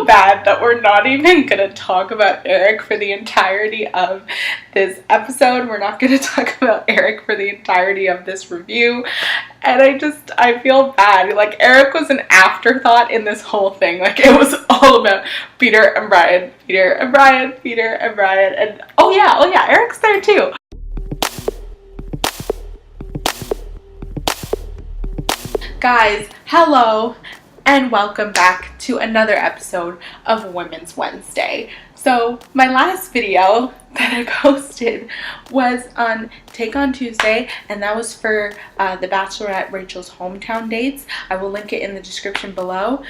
bad that we're not even gonna talk about Eric for the entirety of this episode. We're not gonna talk about Eric for the entirety of this review. And I feel bad. Like, Eric was an afterthought in this whole thing. Like, it was all about Peter and Brian, Peter and Brian, Peter and Brian. And oh yeah, Eric's there too. Guys, hello and welcome back to another episode of Women's Wednesday. So my last video that I posted was on Take On Tuesday, and that was for the Bachelorette Rachel's hometown dates. I will link it in the description below,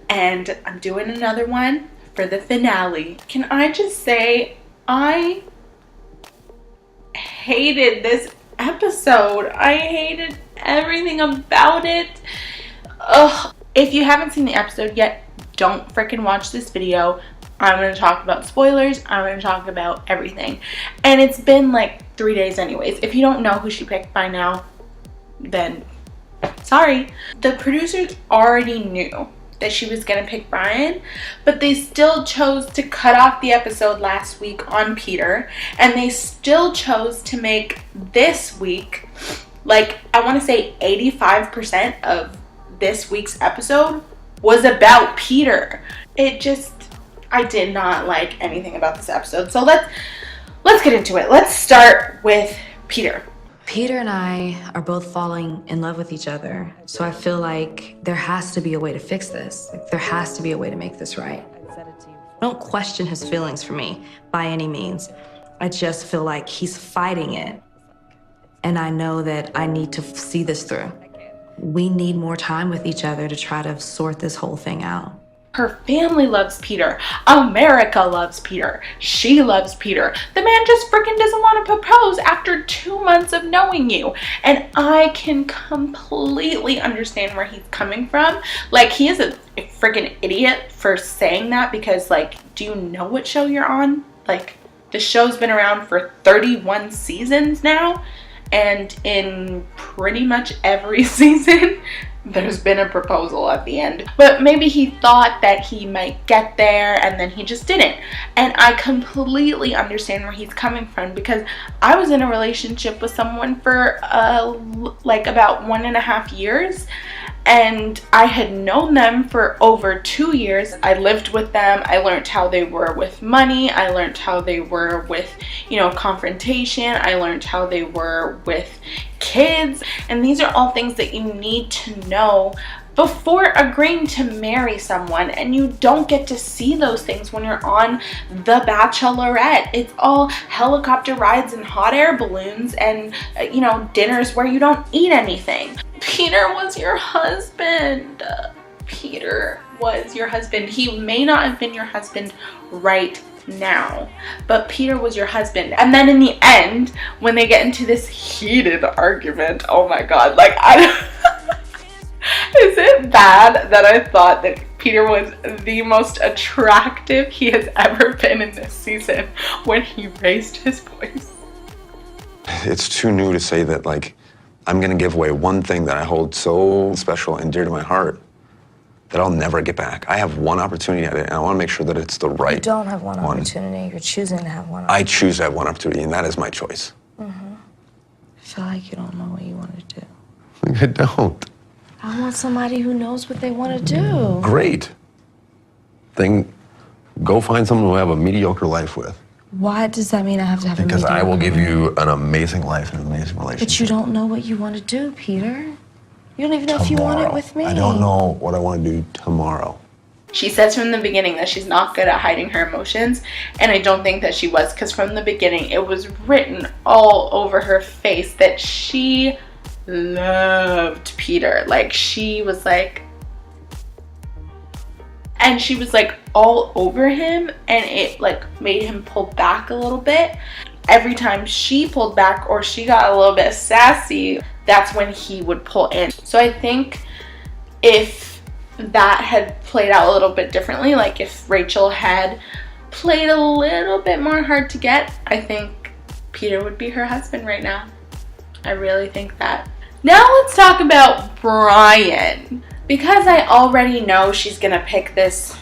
and I'm doing another one for the finale. Can I just say, I hated this episode. I hated everything about it. Ugh. If you haven't seen the episode yet, don't freaking watch this video. I'm going to talk about spoilers. I'm going to talk about everything. And it's been like 3 days anyways. If you don't know who she picked by now, then sorry. The producers already knew that she was going to pick Brian, but they still chose to cut off the episode last week on Peter, and they still chose to make this week, like, I want to say 85% of this week's episode was about Peter. I did not like anything about this episode. So let's get into it. Let's start with Peter. Peter and I are both falling in love with each other. So I feel like there has to be a way to fix this. Like, there has to be a way to make this right. I don't question his feelings for me by any means. I just feel like he's fighting it. And I know that I need to see this through. We need more time with each other to try to sort this whole thing out. Her family loves Peter. America loves Peter. She loves Peter. The man just freaking doesn't want to propose after 2 months of knowing you. And I can completely understand where he's coming from. Like, he is a freaking idiot for saying that, because, like, do you know what show you're on? Like, the show's been around for 31 seasons now. And in pretty much every season, there's been a proposal at the end. But maybe he thought that he might get there, and then he just didn't. And I completely understand where he's coming from, because I was in a relationship with someone for like about 1.5 years. And I had known them for over 2 years. I lived with them. I learned how they were with money. I learned how they were with, confrontation. I learned how they were with kids. And these are all things that you need to know before agreeing to marry someone. And you don't get to see those things when you're on The Bachelorette. It's all helicopter rides and hot air balloons and, dinners where you don't eat anything. Peter was your husband. Peter was your husband. He may not have been your husband right now, but Peter was your husband. And then in the end, when they get into this heated argument, oh my god, like, is it bad that I thought that Peter was the most attractive he has ever been in this season when he raised his voice? It's too new to say that, like, I'm gonna give away one thing that I hold so special and dear to my heart that I'll never get back. I have one opportunity at it, and I wanna make sure that it's the right one. You don't have one opportunity. You're choosing to have one opportunity. I choose to have one opportunity, and that is my choice. Mm-hmm. I feel like you don't know what you want to do. I don't. I want somebody who knows what they want to do. Great. Then go find someone who I have a mediocre life with. Why does that mean I have to have Because I will give you an amazing life and an amazing relationship. But you don't know what you want to do, Peter. You don't even know if you want it with me. I don't know what I want to do tomorrow. She says from the beginning that she's not good at hiding her emotions, and I don't think that she was, because from the beginning it was written all over her face that she loved Peter. Like, she was like all over him, and it like made him pull back a little bit. Every time she pulled back or she got a little bit sassy, that's when he would pull in. So I think if that had played out a little bit differently, like if Rachel had played a little bit more hard to get, I think Peter would be her husband right now. I really think that. Now let's talk about Brian. Because I already know she's gonna pick this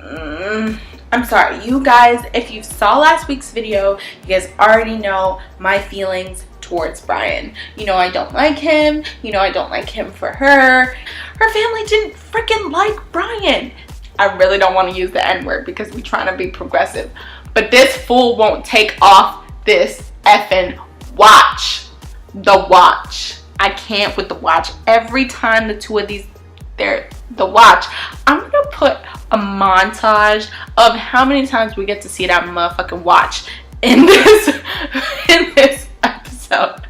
I'm sorry, you guys, if you saw last week's video, you guys already know my feelings towards Brian. You know I don't like him. You know I don't like him for her. Her family didn't freaking like Brian. I really don't want to use the N-word because we're trying to be progressive. But this fool won't take off this effing watch. The watch. I can't with the watch. Every time the two of these, the watch. I'm gonna put a montage of how many times we get to see that motherfucking watch in this episode.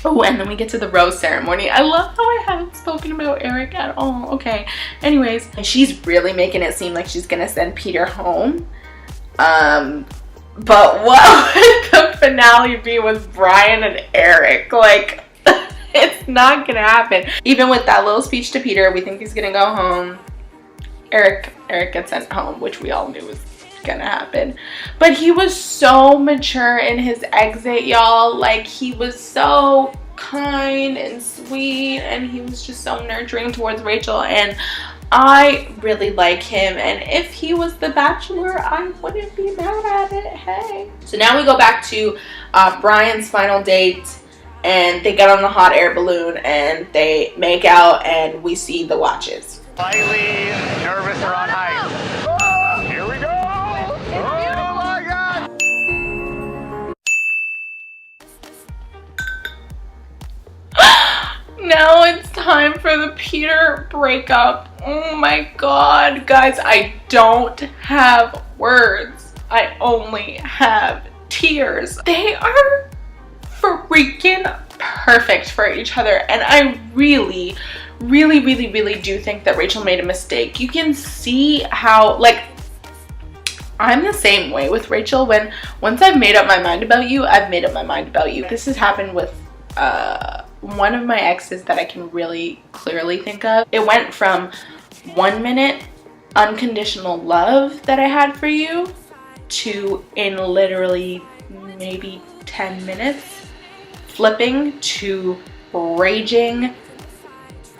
Oh, and then we get to the rose ceremony. I love how I haven't spoken about Eric at all. Okay, anyways, she's really making it seem like she's gonna send Peter home. But what would the finale be with Brian and Eric? Like, it's not gonna happen. Even with that little speech to Peter, we think he's gonna go home. Eric gets sent home, which we all knew was gonna happen. But he was so mature in his exit, y'all. Like, he was so kind and sweet, and he was just so nurturing towards Rachel, and I really like him. And if he was the Bachelor, I wouldn't be mad at it. Hey. So now we go back to Brian's final date, and they get on the hot air balloon and they make out, and we see the watches. Slightly nervous or on height. Oh, here we go. Oh my God. Now it's time for the Peter breakup. Oh my God, guys, I don't have words. I only have tears. They are freaking perfect for each other, and I really do think that Rachel made a mistake. You can see how, like, I'm the same way with Rachel. Once I've made up my mind about you, I've made up my mind about you. This has happened with one of my exes that I can really clearly think of. It went from 1 minute unconditional love that I had for you to, in literally maybe 10 minutes, flipping to raging,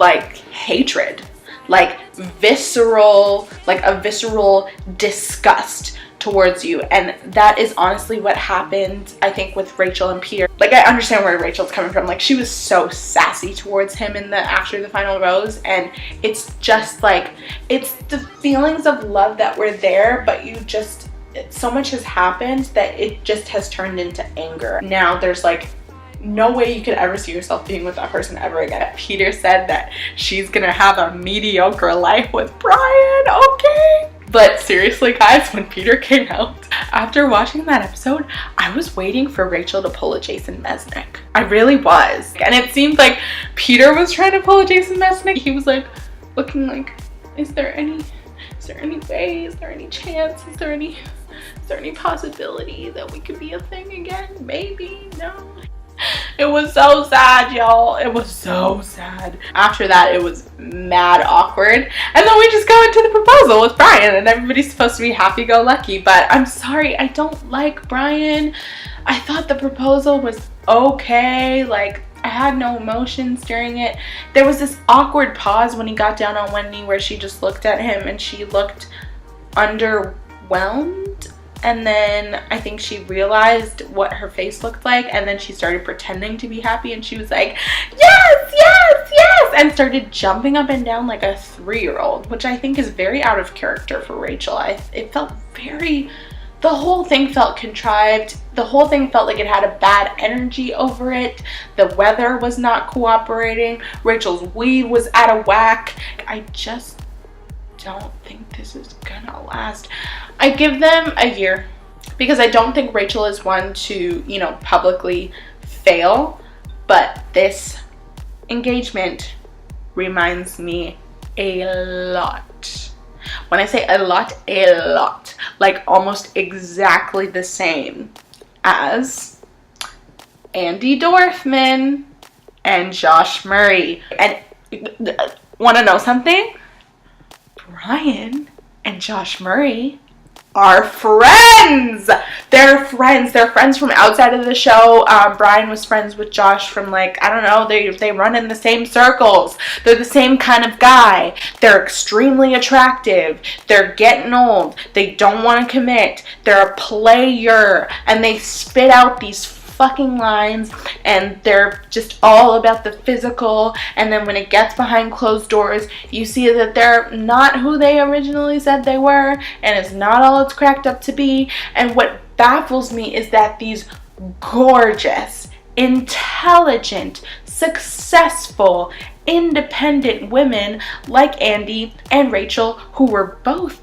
like, hatred, like visceral, like a visceral disgust towards you. And that is honestly what happened, I think, with Rachel and Peter. Like, I understand where Rachel's coming from. Like, she was so sassy towards him after the final rose, and it's just like, it's the feelings of love that were there, but so much has happened that it just has turned into anger. Now there's like no way you could ever see yourself being with that person ever again. Peter said that she's gonna have a mediocre life with Brian, okay? But seriously, guys, when Peter came out, after watching that episode, I was waiting for Rachel to pull a Jason Mesnick. I really was. And it seemed like Peter was trying to pull a Jason Mesnick. He was like, looking like, is there any way, is there any chance, is there any possibility that we could be a thing again? Maybe, no. It was so sad, y'all. It was so sad. After that, it was mad awkward. And then we just go into the proposal with Brian, and everybody's supposed to be happy-go-lucky. But I'm sorry, I don't like Brian. I thought the proposal was okay. Like, I had no emotions during it. There was this awkward pause when he got down on one knee where she just looked at him and she looked underwhelmed. And then I think she realized what her face looked like, and then she started pretending to be happy, and she was like, yes, yes, yes, and started jumping up and down like a 3-year-old, which I think is very out of character for Rachel. It felt the whole thing felt contrived. The whole thing felt like it had a bad energy over it. The weather was not cooperating. Rachel's weave was out of whack. I just don't think this is gonna last. I give them a year because I don't think Rachel is one to, publicly fail, but this engagement reminds me a lot. When I say a lot, like almost exactly the same as Andy Dorfman and Josh Murray. And want to know something? Brian and Josh Murray are friends. They're friends. friends. They're friends from outside of the show. Brian was friends with Josh from, like, I don't know, they run in the same circles. They're the same kind of guy. They're extremely attractive. They're getting old. They don't want to commit. They're a player, and they spit out these fucking lines, and they're just all about the physical, and then when it gets behind closed doors, you see that they're not who they originally said they were, and it's not all it's cracked up to be. And what baffles me is that these gorgeous, intelligent, successful, independent women like Andy and Rachel, who were both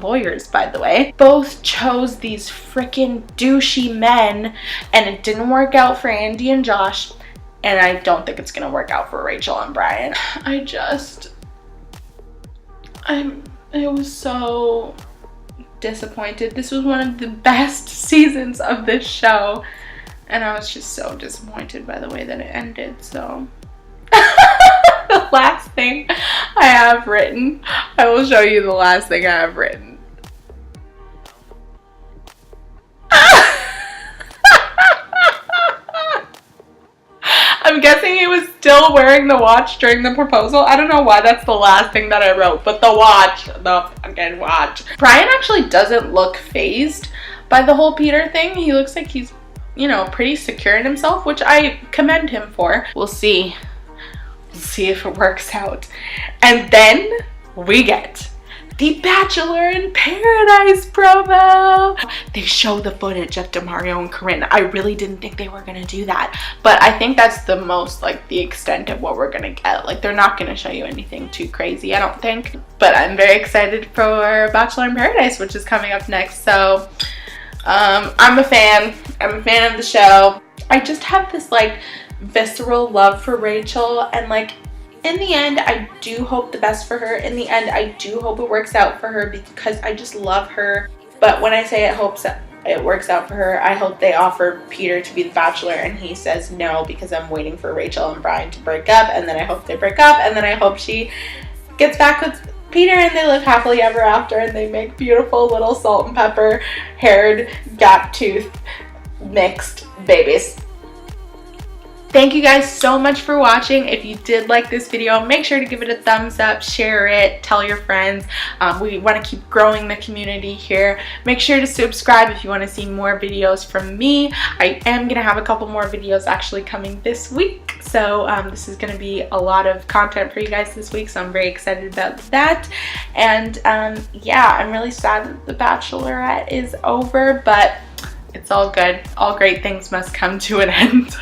lawyers, by the way, both chose these freaking douchey men, and it didn't work out for Andy and Josh, and I don't think it's gonna work out for Rachel and Brian. I was so disappointed. This was one of the best seasons of this show, and I was just so disappointed by the way that it ended. So the last thing I have written, I will show you the last thing I have written. I'm guessing he was still wearing the watch during the proposal. I don't know why that's the last thing that I wrote, but the fucking watch. Brian actually doesn't look fazed by the whole Peter thing. He looks like he's, you know, pretty secure in himself, which I commend him for. We'll see. We'll see if it works out. And then we get the Bachelor in Paradise promo. They show the footage of Demario and Corinne. I really didn't think they were gonna do that, but I think that's the most, like, the extent of what we're gonna get. Like, they're not gonna show you anything too crazy, I don't think. But I'm very excited for Bachelor in Paradise, which is coming up next. So I'm a fan. I'm a fan of the show. I just have this, like, visceral love for Rachel, and, like, in the end, I do hope the best for her. In the end, I do hope it works out for her because I just love her. But when I say it works out for her, I hope they offer Peter to be the Bachelor and he says no, because I'm waiting for Rachel and Brian to break up, and then I hope they break up, and then I hope she gets back with Peter and they live happily ever after, and they make beautiful little salt and pepper haired, gap tooth mixed babies. Thank you guys so much for watching. If you did like this video, make sure to give it a thumbs up, share it, tell your friends. We want to keep growing the community here. Make sure to subscribe if you want to see more videos from me. I am going to have a couple more videos actually coming this week. So this is going to be a lot of content for you guys this week. So I'm very excited about that. And yeah, I'm really sad that The Bachelorette is over, but it's all good. All great things must come to an end.